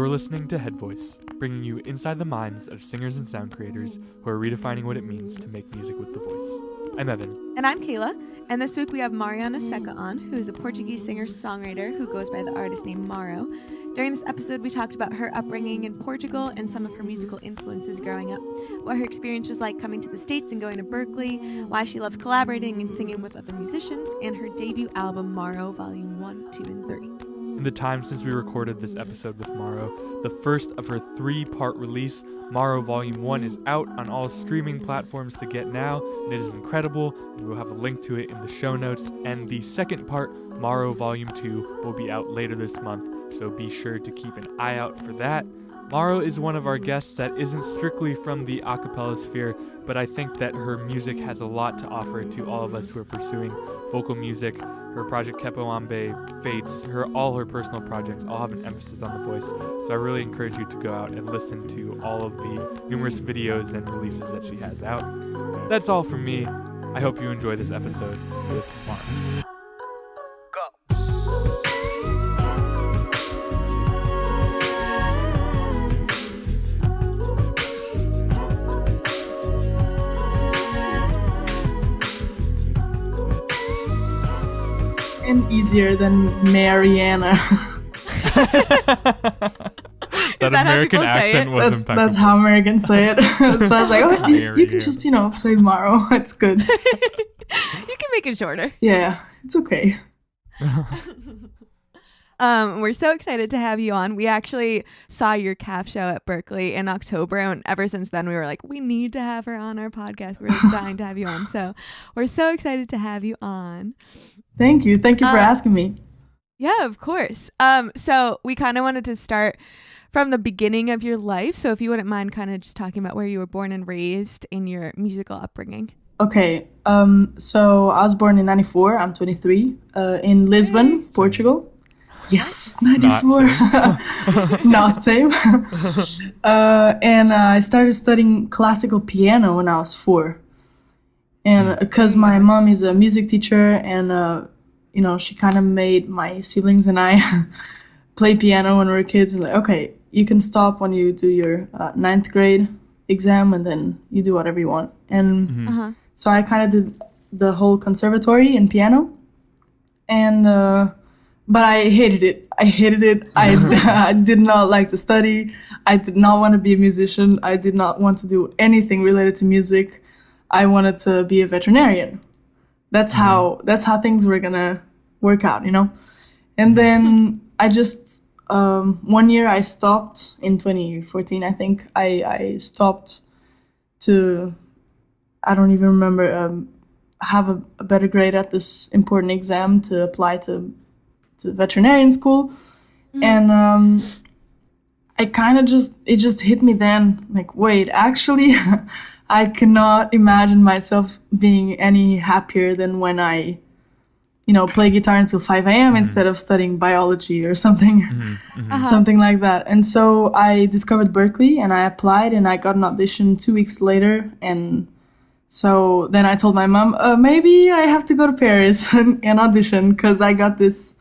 You're listening to Head Voice, bringing you inside the minds of singers and sound creators who are redefining what it means to make music with the voice. I'm Evan. And I'm Kayla. And this week we have Mariana Secca on, who is a Portuguese singer-songwriter who goes by the artist name MARO. During this episode, we talked about her upbringing in Portugal and some of her musical influences growing up, what her experience was like coming to the States and going to Berklee, why she loves collaborating and singing with other musicians, and her debut album, MARO Volume 1, 2, and 3. In the time since we recorded this episode with MARO, the first of her 3-part release, MARO Volume 1 is out on all streaming platforms to get now, and it is incredible, and we'll have a link to it in the show notes. And the second part, MARO Volume 2, will be out later this month, so be sure to keep an eye out for that. MARO is one of our guests that isn't strictly from the a cappella sphere, but I think that her music has a lot to offer to all of us who are pursuing vocal music. Her project Kepoambe, Fates, all her personal projects all have an emphasis on the voice, so I really encourage you to go out and listen to all of the numerous videos and releases that she has out. That's all from me. I hope you enjoy this episode with MARO. And easier than Mariana. That American accent was impeccable. That's how Americans say it. So I was like, oh, you can just, say MARO. It's good. You can make it shorter. Yeah, it's okay. We're so excited to have you on. We actually saw your CAF show at Berklee in October, and ever since then we were like, we need to have her on our podcast. We're dying to have you on. So we're so excited to have you on. Thank you for asking me. Yeah, of course. So we kind of wanted to start from the beginning of your life. So if you wouldn't mind kind of just talking about where you were born and raised in your musical upbringing. Okay. So I was born in 94. I'm 23. In Lisbon, Portugal. Yes, 94. Not same. And I started studying classical piano when I was 4. And because my mom is a music teacher and, she kind of made my siblings and I play piano when we were kids. And like, okay, you can stop when you do your 9th grade exam and then you do whatever you want. And so I kind of did the whole conservatory in piano. And but I hated it. I did not like to study. I did not want to be a musician. I did not want to do anything related to music. I wanted to be a veterinarian. That's how things were gonna work out, And then I just 1 year I stopped in 2014. I think I stopped to, I don't even remember, have a better grade at this important exam to apply to veterinarian school. And I kind of it just hit me then, like, wait, actually I cannot imagine myself being any happier than when I play guitar until 5 a.m. instead of studying biology or something something like that. And so I discovered Berklee and I applied and I got an audition 2 weeks later. And so then I told my mom, maybe I have to go to Paris and audition, because I got this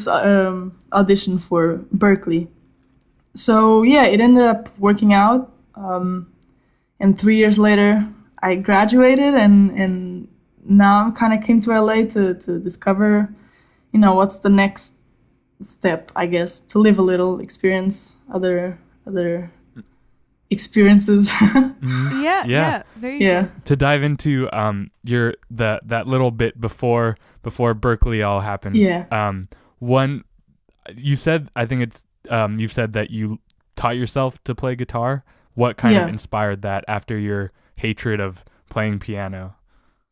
audition for Berklee. So yeah, it ended up working out. And 3 years later, I graduated, and now I kind of came to LA to discover, what's the next step, I guess, to live a little, experience other experiences. Yeah. To dive into that little bit before Berklee all happened. Yeah. You said that you taught yourself to play guitar. What kind of inspired that after your hatred of playing piano?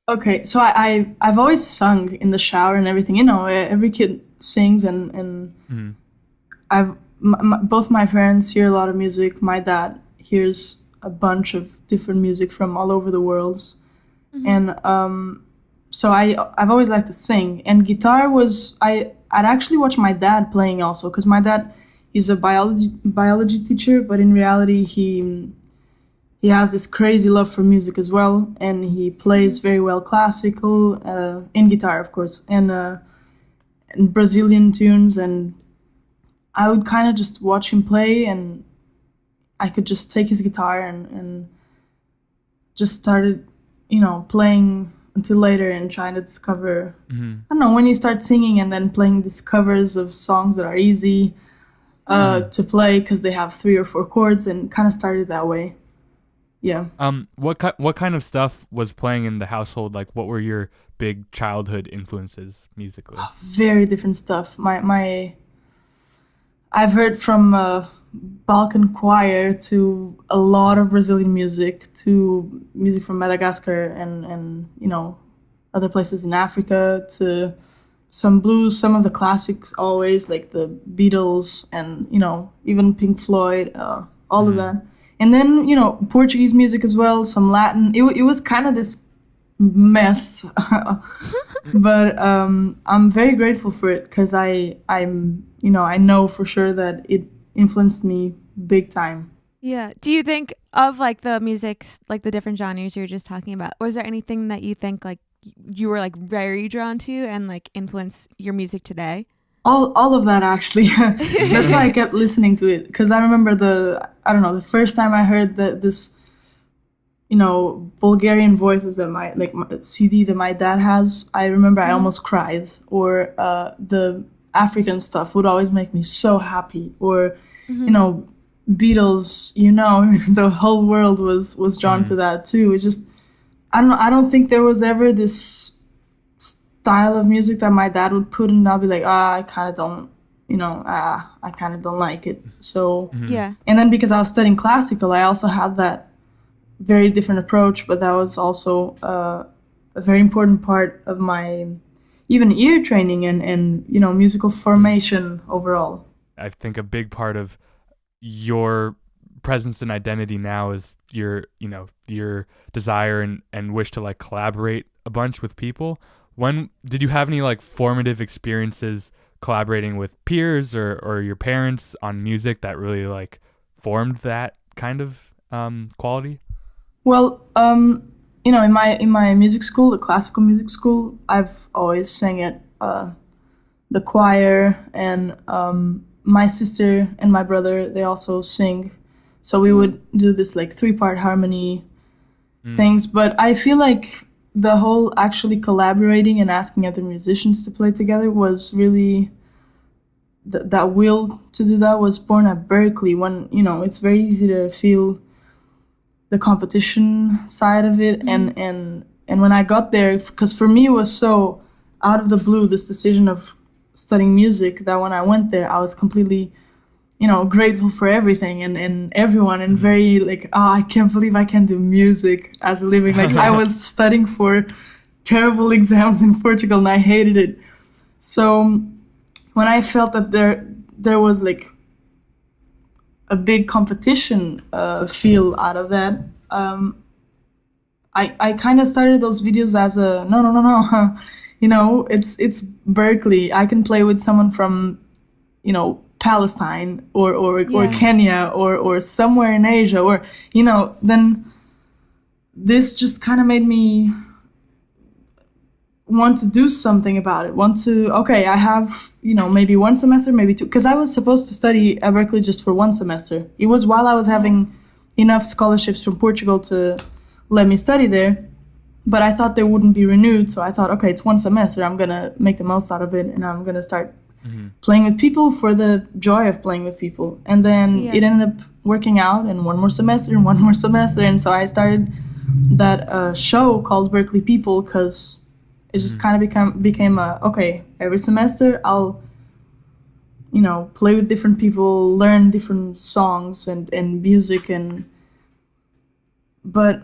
Okay, so I've always sung in the shower and everything. Every kid sings, and both my parents hear a lot of music. My dad hears a bunch of different music from all over the world, and so I've always liked to sing. And guitar I'd actually watch my dad playing also, because my dad is a biology teacher, but in reality he has this crazy love for music as well, and he plays very well classical, in guitar, of course, and Brazilian tunes, and I would kind of just watch him play, and I could just take his guitar and just started, playing until later and trying to discover, I don't know, when you start singing and then playing these covers of songs that are easy to play because they have 3 or 4 chords, and kind of started that way. Yeah. What kind of stuff was playing in the household? Like, what were your big childhood influences musically? Very different stuff. I've heard from Balkan choir to a lot of Brazilian music, to music from Madagascar and other places in Africa, to some blues, some of the classics always, like the Beatles and, even Pink Floyd, all of that. And then, Portuguese music as well, some Latin. It was kind of this mess, but I'm very grateful for it because I know for sure that it influenced me big time. Yeah. Do you think of like the music, like the different genres you were just talking about, was there anything that you think like you were like very drawn to and like influenced your music today? All of that, actually. That's why I kept listening to it, because I remember the first time I heard this Bulgarian voices that my CD that my dad has. I remember I almost cried. Or the African stuff would always make me so happy. Or Beatles, the whole world was drawn to that too. It's just I don't think there was ever this style of music that my dad would put, and I'll be like, I kind of don't, I kind of don't like it. So yeah. And then because I was studying classical, I also had that very different approach, but that was also a very important part of my even ear training and musical formation overall. I think a big part of your presence and identity now is your desire and wish to like collaborate a bunch with people. When did you have any like formative experiences collaborating with peers or your parents on music that really like formed that kind of quality? Well, in my music school, the classical music school, I've always sang at the choir, and my sister and my brother, they also sing. So we would do this like 3-part harmony things. But I feel like the whole actually collaborating and asking other musicians to play together was really that will to do that was born at Berklee, when it's very easy to feel the competition side of it. And when I got there, because for me it was so out of the blue, this decision of studying music, that when I went there I was completely grateful for everything and everyone, and very like, I can't believe I can do music as a living. Like I was studying for terrible exams in Portugal and I hated it. So when I felt that there was like a big competition feel out of that, I kind of started those videos as a no, it's Berklee. I can play with someone from Palestine or Kenya or somewhere in Asia, or then this just kind of made me want to do something about it. I have maybe 1 semester, maybe 2, because I was supposed to study at Berklee just for 1 semester. It was while I was having enough scholarships from Portugal to let me study there, but I thought they wouldn't be renewed, so I thought, okay, it's 1 semester, I'm gonna make the most out of it, and I'm gonna start playing with people for the joy of playing with people. And then it ended up working out, and 1 more semester and 1 more semester, and so I started that show called Berklee People, because it just kind of became every semester I'll play with different people, learn different songs and music, but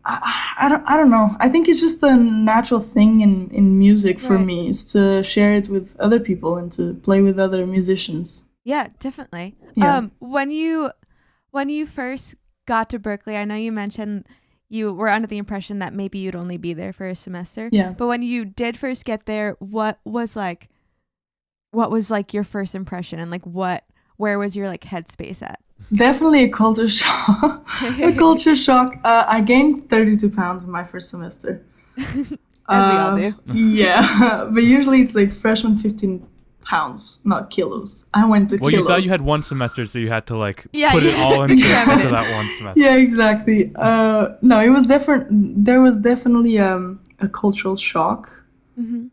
I don't know. I think it's just a natural thing in music for me, is to share it with other people and to play with other musicians. Yeah, definitely. Yeah. When you first got to Berklee, I know you mentioned you were under the impression that maybe you'd only be there for a semester. Yeah. But when you did first get there, what was like your first impression, and like where was your like headspace at? Definitely a culture shock. I gained 32 pounds in my first semester. As we all do. Yeah, but usually it's like freshman 15 pounds, not kilos. I went to Well, kilos. you thought you had one semester, so you had to like Yeah, put it all into that one semester. Yeah, exactly. No, it was different. There was definitely a cultural shock. Mm-hmm.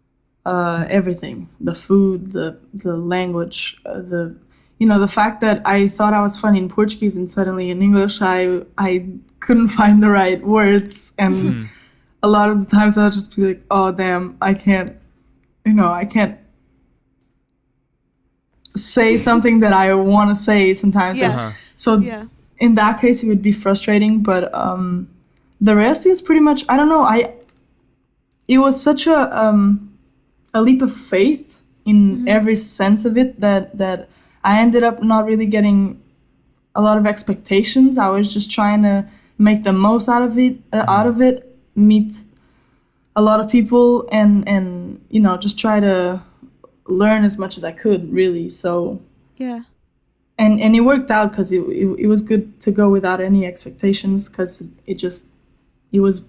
Everything, the food, the language, the fact that I thought I was funny in Portuguese and suddenly in English I couldn't find the right words, and a lot of the times I'll just be like, oh damn, I can't say something that I want to say sometimes. Yeah. So in that case it would be frustrating, but the rest is pretty much, I don't know, it was such a leap of faith in every sense of it that I ended up not really getting a lot of expectations. I was just trying to make the most out of it, meet a lot of people, and just try to learn as much as I could, really. So yeah, and it worked out because it was good to go without any expectations, because it was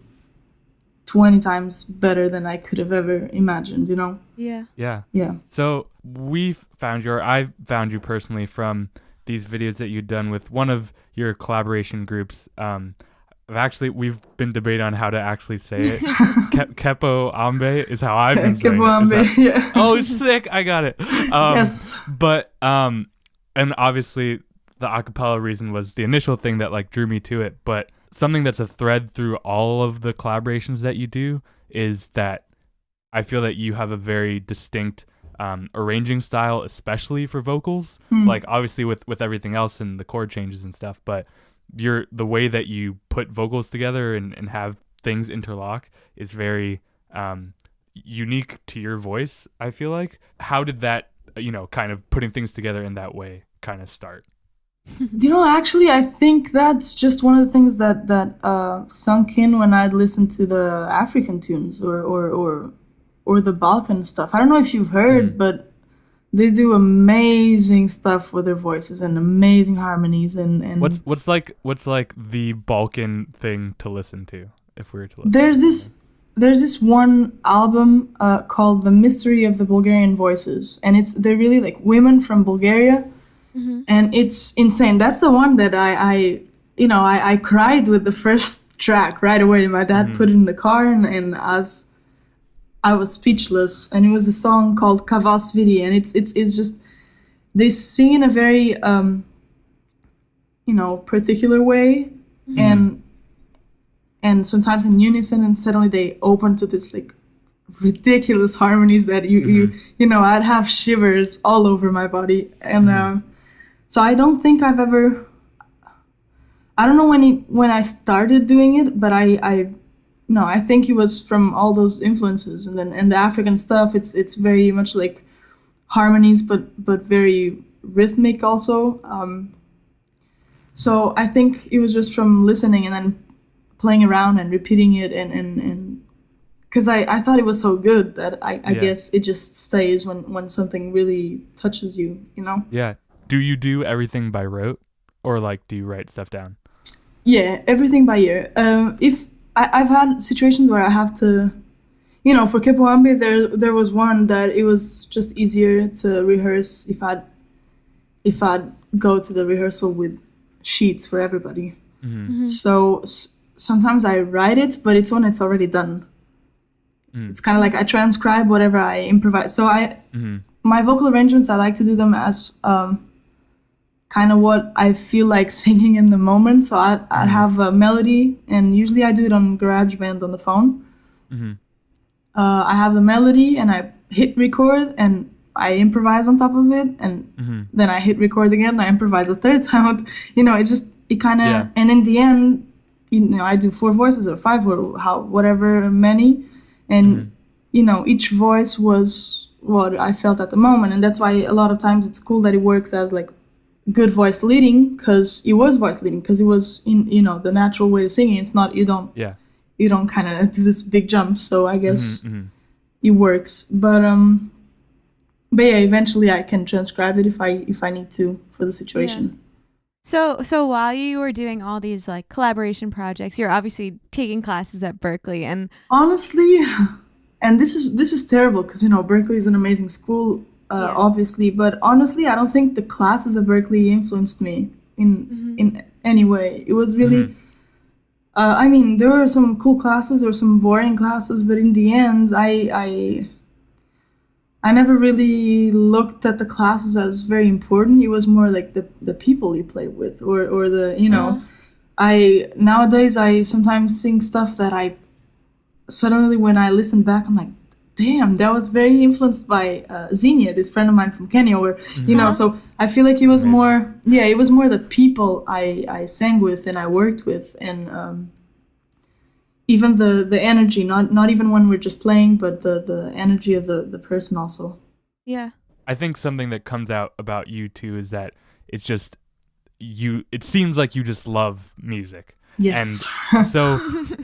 20 times better than I could have ever imagined, Yeah. So I found you personally from these videos that you'd done with one of your collaboration groups. We've been debating on how to actually say it. Kepo Ambe is how I've been saying it. Yeah. Oh, sick! I got it. Yes. But and obviously the acapella reason was the initial thing that like drew me to it. But something that's a thread through all of the collaborations that you do is that I feel that you have a very distinct arranging style, especially for vocals. Like obviously with everything else and the chord changes and stuff, but the way that you put vocals together and have things interlock is very unique to your voice, I feel like. How did that, kind of putting things together in that way kind of start? Actually, I think that's just one of the things that sunk in when I'd listened to the African tunes or the Balkan stuff. I don't know if you've heard, but they do amazing stuff with their voices and amazing harmonies. And what's like the Balkan thing to listen to, if we were to listen? There's this one album called The Mystery of the Bulgarian Voices, and they're really like women from Bulgaria. And it's insane. That's the one that I cried with the first track right away. My dad put it in the car, and I was speechless. And it was a song called Kaval Sviri, and it's just, they sing in a very particular way, and sometimes in unison, and suddenly they open to this like ridiculous harmonies that I'd have shivers all over my body. And so I don't think I've ever, I don't know when I started doing it, but I think it was from all those influences. And the African stuff, it's very much like harmonies, but very rhythmic also. So I think it was just from listening and then playing around and repeating it, and because I thought it was so good that I guess it just stays when something really touches you, Yeah. Do you do everything by rote, or like do you write stuff down? Yeah, everything by ear. If I've had situations where I have to, for Kepo Ambe, there was one that it was just easier to rehearse if I'd go to the rehearsal with sheets for everybody. So sometimes I write it, but it's when it's already done. It's kind of like I transcribe whatever I improvise. So my vocal arrangements, I like to do them as kind of what I feel like singing in the moment. So I'd have a melody, and usually I do it on GarageBand on the phone. I have the melody, and I hit record, and I improvise on top of it, and then I hit record again, and I improvise a third time. It kind of, and in the end, I do 4 voices or 5 or whatever many, and each voice was what I felt at the moment, and that's why a lot of times it's cool that it works as like good voice leading, because it was voice leading, because it was in the natural way of singing. It's not, you don't kind of do this big jump. So I guess it works, but yeah, eventually I can transcribe it if I need to for the situation. So while you were doing all these like collaboration projects, you're obviously taking classes at Berklee, and honestly, and this is terrible because Berklee is an amazing school. obviously. But honestly, I don't think the classes at Berklee influenced me in any way. It was really, I mean, there were some cool classes, there were some boring classes, but in the end, I never really looked at the classes as very important. It was more like the people you play with, or the, you know, nowadays I sometimes sing stuff that I suddenly, when I listen back, I'm like, damn, that was very influenced by Xenia, this friend of mine from Kenya, or, you know, so I feel like it was more, it was more the people I sang with and I worked with, and even the energy, not even when we're just playing, but the energy of the person also. Yeah. I think something that comes out about you too is that it's just it seems like you just love music. Yes. And so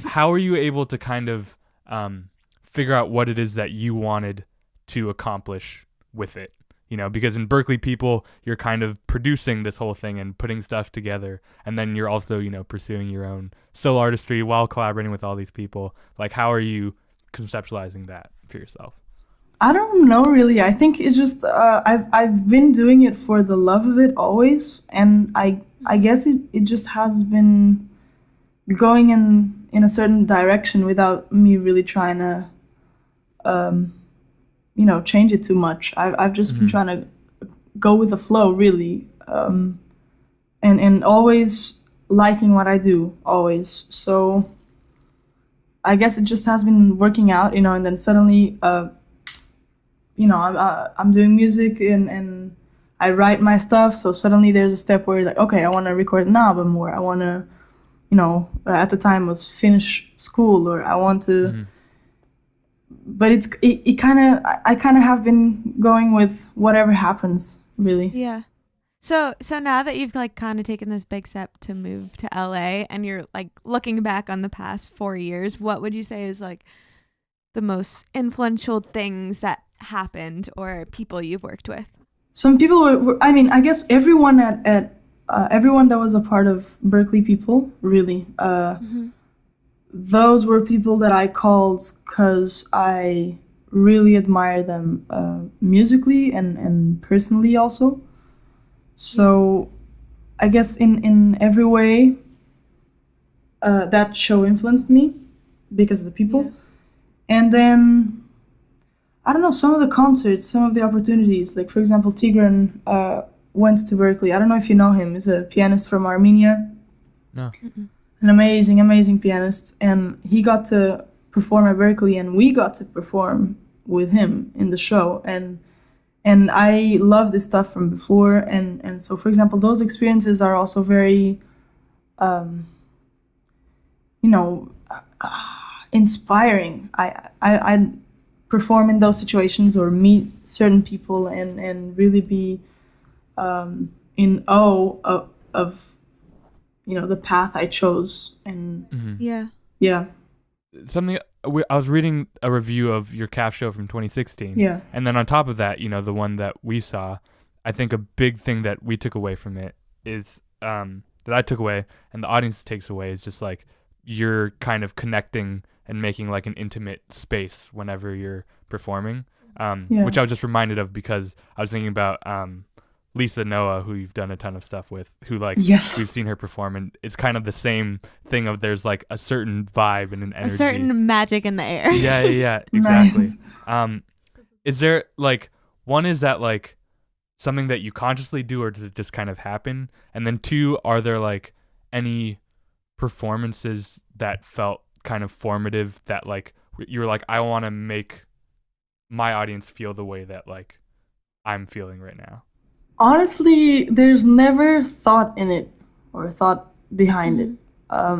how are you able to kind of figure out what it is that you wanted to accomplish with it? You know, because in Berklee People, you're kind of producing this whole thing and putting stuff together. And then you're also, you know, pursuing your own solo artistry while collaborating with all these people. Like, how are you conceptualizing that for yourself? I don't know, really. I think it's just, I've been doing it for the love of it always. And I guess it just has been going in a certain direction without me really trying to, you know, change it too much. I've just been trying to go with the flow, really, and always liking what I do, always. So I guess it just has been working out, you know. And then suddenly, you know, I'm doing music and I write my stuff. So suddenly there's a step where you're like, okay, I want to record an album, or I want to, you know, at the time was finish school, or I want to. But I kind of have been going with whatever happens, really. Yeah. So now that you've like kind of taken this big step to move to LA and you're like looking back on the past 4 years, what would you say is like the most influential things that happened or people you've worked with? Some people were I mean, I guess everyone at everyone that was a part of Berklee People, really. Those were people that I called because I really admire them musically and personally also. So I guess in every way that show influenced me because of the people. Yeah. And then, I don't know, some of the concerts, some of the opportunities, like for example, Tigran went to Berklee. I don't know if you know him. He's a pianist from Armenia. No. An amazing pianist, and he got to perform at Berklee, and we got to perform with him in the show, and I love this stuff from before, and so for example, those experiences are also very, you know, inspiring. I perform in those situations or meet certain people and really be in awe of you know, the path I chose. And yeah. Something, I was reading a review of your CAF show from 2016. Yeah. And then on top of that, you know, the one that we saw, I think a big thing that we took away from it is, that I took away and the audience takes away, is just like, you're kind of connecting and making like an intimate space whenever you're performing, which I was just reminded of because I was thinking about, Lisa Noah, who you've done a ton of stuff with, who like we've seen her perform, and it's kind of the same thing of there's like a certain vibe and an energy, a certain magic in the air. Yeah, exactly. Nice. Is there like, one, is that like something that you consciously do, or does it just kind of happen? And then two, are there like any performances that felt kind of formative that like you were like, I want to make my audience feel the way that like I'm feeling right now? Honestly, there's never thought in it or thought behind it. I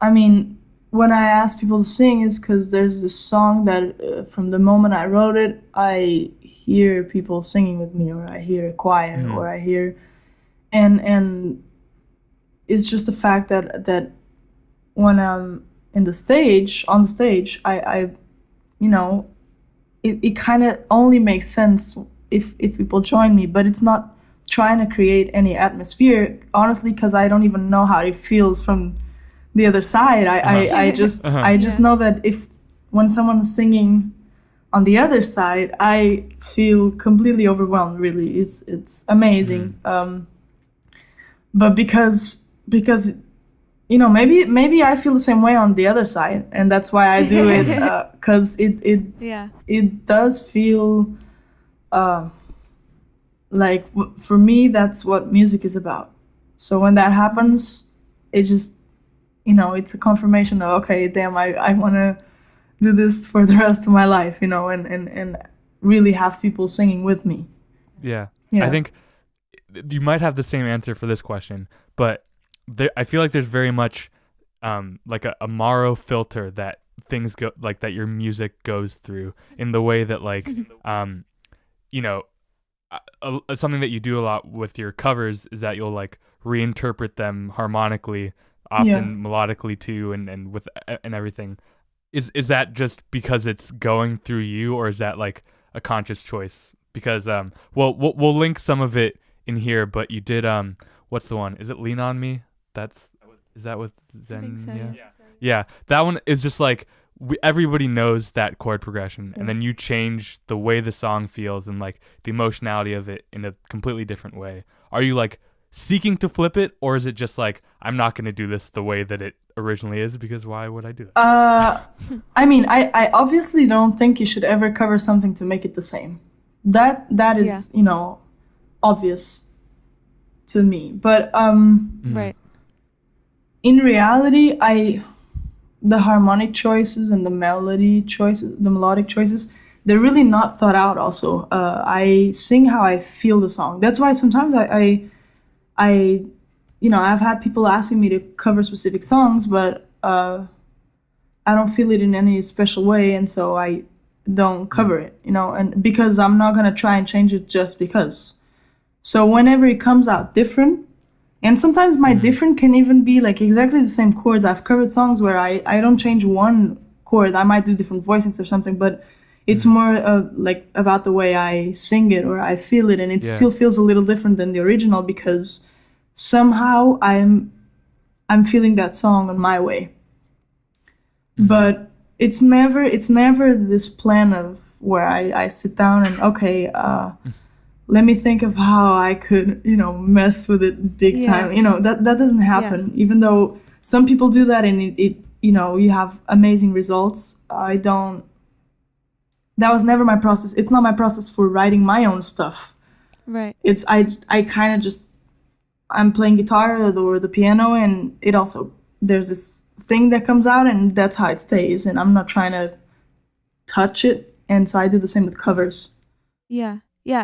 mean, when I ask people to sing, is because there's this song that from the moment I wrote it, I hear people singing with me, or I hear a choir, or I hear, and it's just the fact that when I'm on the stage, I you know, it kind of only makes sense if people join me, but it's not trying to create any atmosphere, honestly, because I don't even know how it feels from the other side. I just know that when someone's singing on the other side, I feel completely overwhelmed. Really, it's amazing. But because maybe I feel the same way on the other side, and that's why I do it, because it does feel like for me that's what music is about. So when that happens, it just it's a confirmation of, okay, damn, I want to do this for the rest of my life, and really have people singing with me. Yeah. I think you might have the same answer for this question, but I feel like there's very much like a MARO filter that things go like that your music goes through, in the way that like something that you do a lot with your covers is that you'll like reinterpret them harmonically, often melodically too, and with and everything. Is that just because it's going through you, or is that like a conscious choice? Because we'll link some of it in here, but you did what's the one? Is it Lean on Me? Is that with Zen? I think so, yeah. That one is just like everybody knows that chord progression, and then you change the way the song feels and like the emotionality of it in a completely different way. Are you like seeking to flip it, or is it just like, I'm not going to do this the way that it originally is, because why would I do that? I mean, I obviously don't think you should ever cover something to make it the same. That is obvious to me, but right. In reality, the harmonic choices and the melodic choices, they're really not thought out. Also, I sing how I feel the song. That's why sometimes I've had people asking me to cover specific songs, but I don't feel it in any special way, and so I don't cover it, and because I'm not gonna try and change it just because. So whenever it comes out different, and sometimes my different can even be like exactly the same chords. I've covered songs where I don't change one chord. I might do different voicings or something, but it's more like about the way I sing it or I feel it, and it still feels a little different than the original because somehow I'm feeling that song on my way. But it's never this plan of where I sit down and okay, let me think of how I could mess with it big time. That doesn't happen. Even though some people do that and it you have amazing results. That was never my process. It's not my process for writing my own stuff. Right. It's I kind of just, I'm playing guitar or the piano, and it also, there's this thing that comes out and that's how it stays, and I'm not trying to touch it, and so I do the same with covers. Yeah.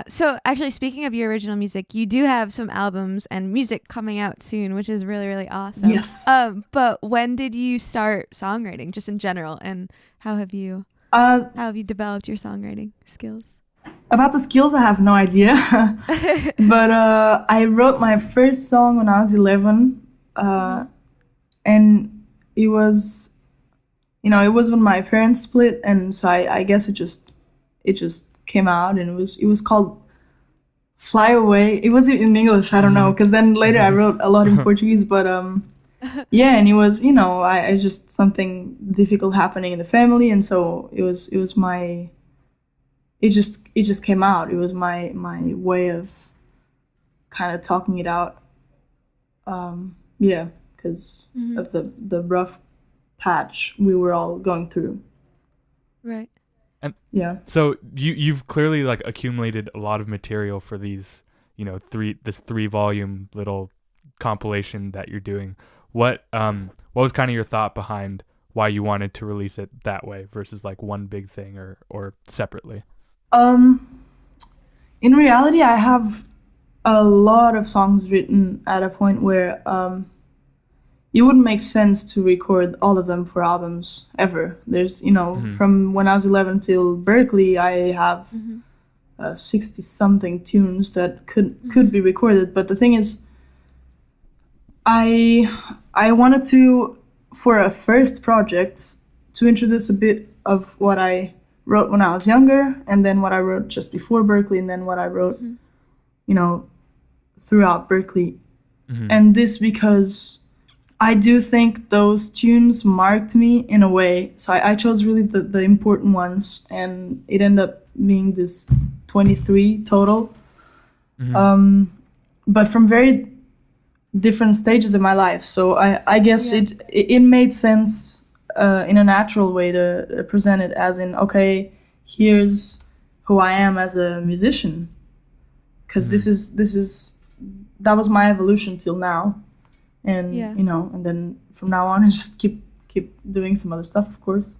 So actually, speaking of your original music, you do have some albums and music coming out soon, which is really, really awesome. Yes. But when did you start songwriting, just in general, and how have you developed your songwriting skills? About the skills, I have no idea. But I wrote my first song when I was 11, and it was when my parents split, and so I guess it just came out, and it was called Fly Away. It was in English, I don't know, because then later I wrote a lot in Portuguese, but yeah, and it was I just, something difficult happening in the family, and so it was my, it just came out. It was my way of kind of talking it out, because of the rough patch we were all going through. Right. And so you've clearly like accumulated a lot of material for these, this 3-volume little compilation that you're doing. What was kind of your thought behind why you wanted to release it that way versus like one big thing or separately? In reality, I have a lot of songs written at a point where it wouldn't make sense to record all of them for albums ever. There's, from when I was 11 till Berklee, I have 60-something tunes that could be recorded. But the thing is, I wanted to, for a first project, to introduce a bit of what I wrote when I was younger, and then what I wrote just before Berklee, and then what I wrote, throughout Berklee. And this because I do think those tunes marked me in a way. So I chose really the important ones, and it ended up being this 23 total. Mhm. But from very different stages of my life. So I guess it made sense in a natural way to present it as in, okay, here's who I am as a musician. Because this is that was my evolution till now. And and then from now on I just keep doing some other stuff, of course.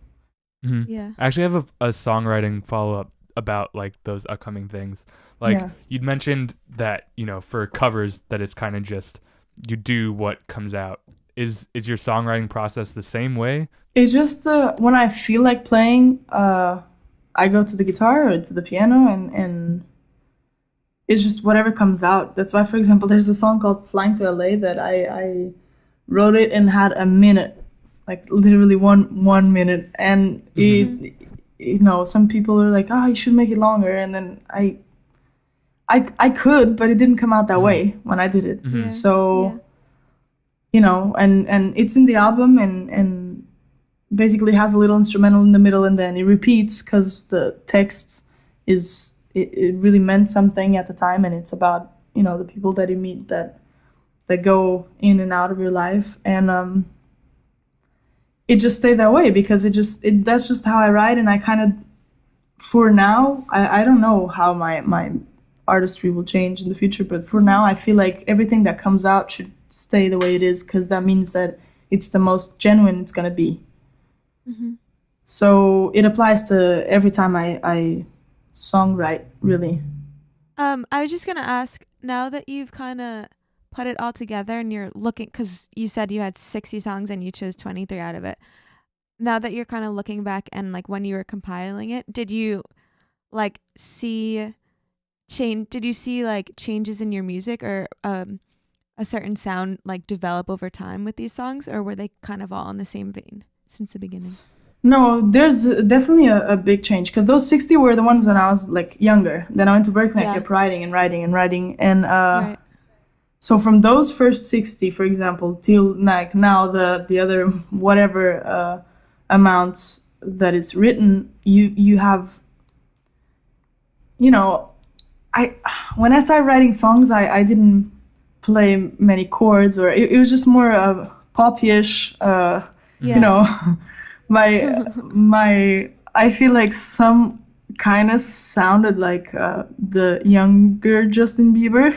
Mhm. Yeah. I actually have a songwriting follow-up about like those upcoming things. Like you'd mentioned that, for covers that it's kind of just you do what comes out. Is your songwriting process the same way? It's just when I feel like playing, I go to the guitar or to the piano, and it's just whatever comes out. That's why, for example, there's a song called Flying to LA that I wrote it and had a minute, like literally one minute. And it, some people are like, oh, you should make it longer. And then I could, but it didn't come out that way when I did it. Mhm. So, and it's in the album, and basically has a little instrumental in the middle, and then it repeats because the text is it really meant something at the time, and it's about the people that you meet that go in and out of your life, and it just stayed that way because that's just how I write. And I kind of, for now, I don't know how my artistry will change in the future, but for now I feel like everything that comes out should stay the way it is, because that means that it's the most genuine it's gonna be. So it applies to every time I songwrite, really. I was just gonna ask, now that you've kind of put it all together and you're looking, because you said you had 60 songs and you chose 23 out of it. Now that you're kind of looking back, and like when you were compiling it, did you like see like changes in your music, or a certain sound like develop over time with these songs, or were they kind of all in the same vein since the beginning? No, there's definitely a big change, because those 60 were the ones when I was like younger. Then I went to Berklee, I kept writing and writing and writing, and Right. so from those first 60, for example, till like now the other whatever amounts that it's written, you have, when I started writing songs, I didn't play many chords, or it was just more poppyish, my I feel like some kind of sounded like the younger Justin Bieber.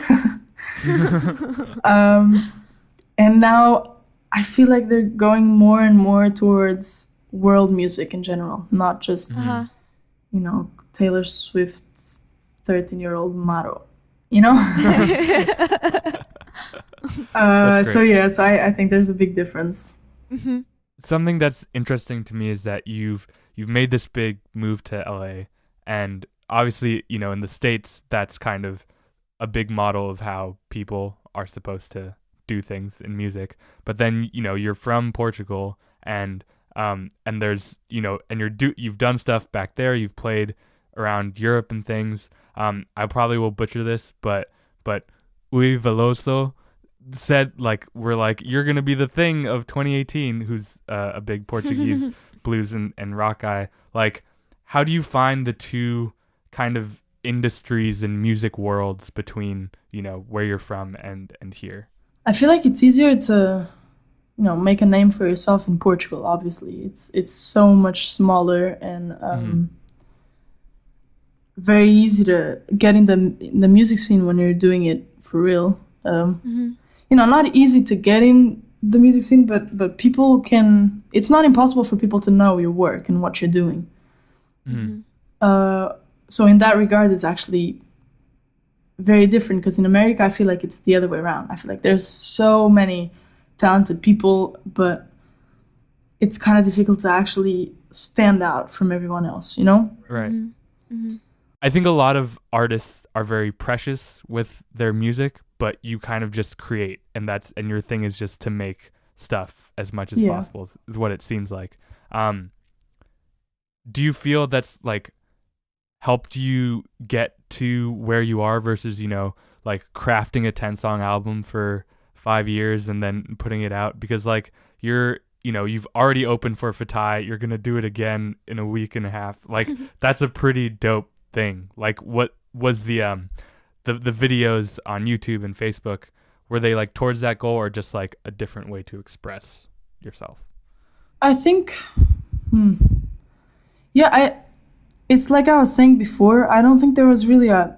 And now I feel like they're going more and more towards world music in general, not just Taylor Swift's 13-year-old MARO, so I think there's a big difference. Something that's interesting to me is that you've made this big move to LA, and obviously, in the States, that's kind of a big model of how people are supposed to do things in music. But then, you're from Portugal, and there's, and you've done stuff back there. You've played around Europe and things. I probably will butcher this, but Ui Veloso said we're like, you're gonna be the thing of 2018, who's a big Portuguese blues and rock guy. Like, how do you find the two kind of industries and music worlds between where you're from and here? I feel like it's easier to make a name for yourself in Portugal. Obviously, it's so much smaller, and very easy to get in the music scene when you're doing it for real. Not easy to get in the music scene, but people can. It's not impossible for people to know your work and what you're doing. So in that regard, it's actually very different, because in America, I feel like it's the other way around. I feel like there's so many talented people, but it's kind of difficult to actually stand out from everyone else, Right. I think a lot of artists are very precious with their music, but you kind of just create, and your thing is just to make stuff as much as possible, is what it seems like. Do you feel that's helped you get to where you are versus, crafting a 10-song album for 5 years and then putting it out? Because like you've already opened for Fatai, you're gonna do it again in a week and a half. Like that's a pretty dope thing. Like what was the videos on YouTube and Facebook, were they like towards that goal or just like a different way to express yourself? I think, it's like I was saying before, I don't think there was really a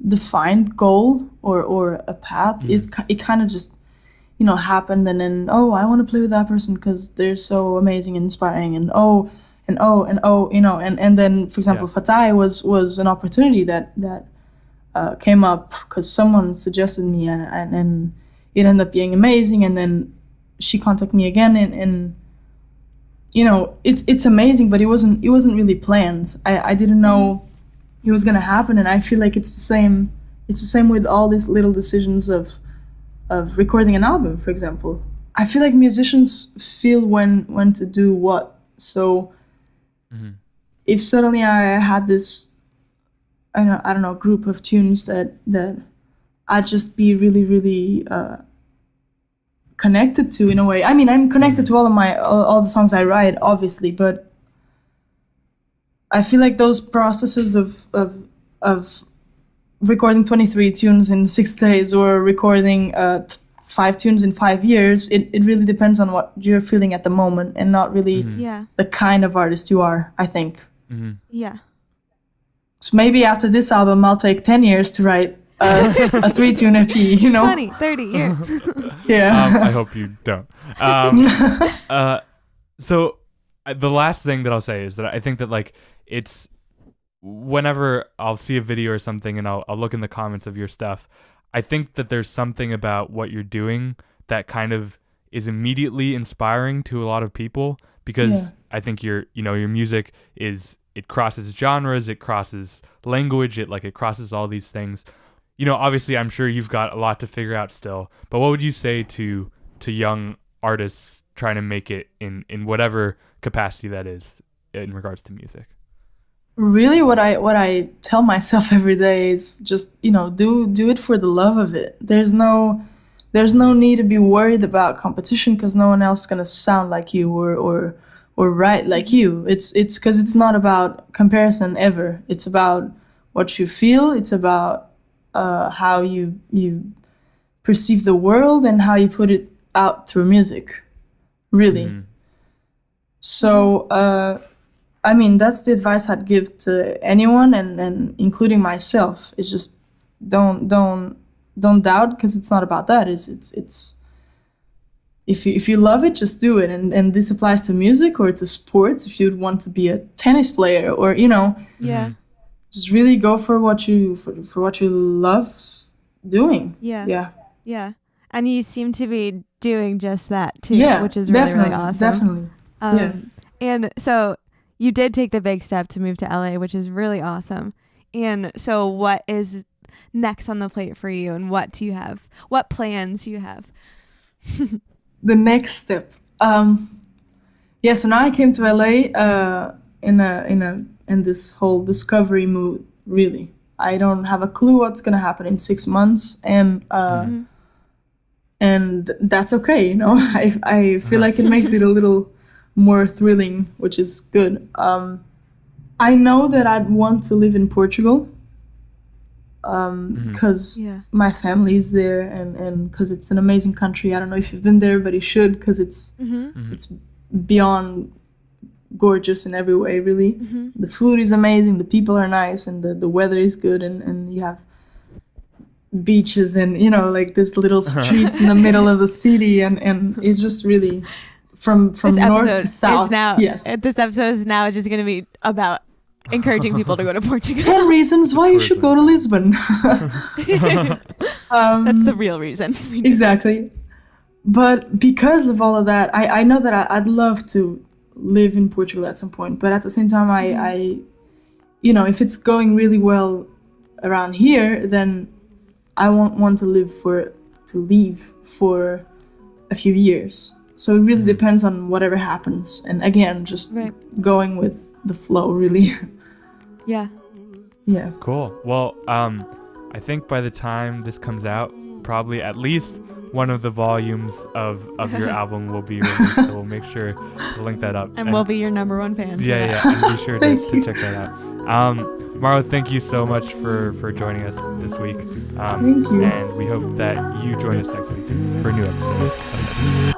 defined goal or a path. It kind of just, happened, and then, I want to play with that person because they're so amazing and inspiring, and and then, for example, Fatai was an opportunity that came up because someone suggested me, and it ended up being amazing, and then she contacted me again, and it's amazing, but it wasn't really planned. I didn't know it was gonna happen, and I feel like it's the same with all these little decisions of recording an album, for example. I feel like musicians feel when to do what. So if suddenly I had this I don't know group of tunes that I'd just be really, really connected to in a way. I mean, I'm connected to all the songs I write, obviously, but I feel like those processes of recording 23 tunes in 6 days or recording 5 tunes in 5 years, it really depends on what you're feeling at the moment, and not really the kind of artist you are, I think. Yeah. So maybe after this album, I'll take 10 years to write a 3-tune EP, 20, 30 years. Yeah. I hope you don't. So the last thing that I'll say is that I think that like it's whenever I'll see a video or something and I'll look in the comments of your stuff, I think that there's something about what you're doing that kind of is immediately inspiring to a lot of people, because I think your music it crosses genres, it crosses language, it crosses all these things. Obviously I'm sure you've got a lot to figure out still, but what would you say to young artists trying to make it in whatever capacity that is in regards to music? Really, what I tell myself every day is just, do it for the love of it. There's no need to be worried about competition, because no one else is gonna sound like you or write like you. It's because it's not about comparison ever. It's about what you feel. It's about how you perceive the world and how you put it out through music, really. So I mean, that's the advice I'd give to anyone, and including myself. It's just don't doubt, because it's not about that. It's if you love it, just do it. And this applies to music or to sports. If you'd want to be a tennis player, or just really go for what you love doing. Yeah. And you seem to be doing just that too, which is really, really awesome. Definitely. And so you did take the big step to move to LA, which is really awesome. And so what is next on the plate for you, and what do you have? What plans do you have? The next step. So now I came to LA in this whole discovery mood, really. I don't have a clue what's going to happen in 6 months, and that's okay, I feel like it makes it a little more thrilling, which is good. I know that I'd want to live in Portugal, because my family is there, and because it's an amazing country. I don't know if you've been there, but you should, because it's beyond gorgeous in every way, really. The food is amazing, the people are nice, and the weather is good, and you have beaches and like this little streets in the middle of the city, and it's just really from north to south. This episode is now just going to be about encouraging people to go to Portugal. 10 reasons why you should go to Lisbon. That's the real reason. Exactly. But because of all of that, I know that I'd love to live in Portugal at some point, but at the same time, I if it's going really well around here, then I won't want to leave for a few years. So it really depends on whatever happens, and again, just going with the flow, really. Yeah. Cool. Well, I think by the time this comes out, probably at least one of the volumes of your album will be released. So we'll make sure to link that up. And we'll be your number one fans. Yeah, and be sure to check that out. Maro, thank you so much for joining us this week. Thank you. And we hope that you join us next week for a new episode of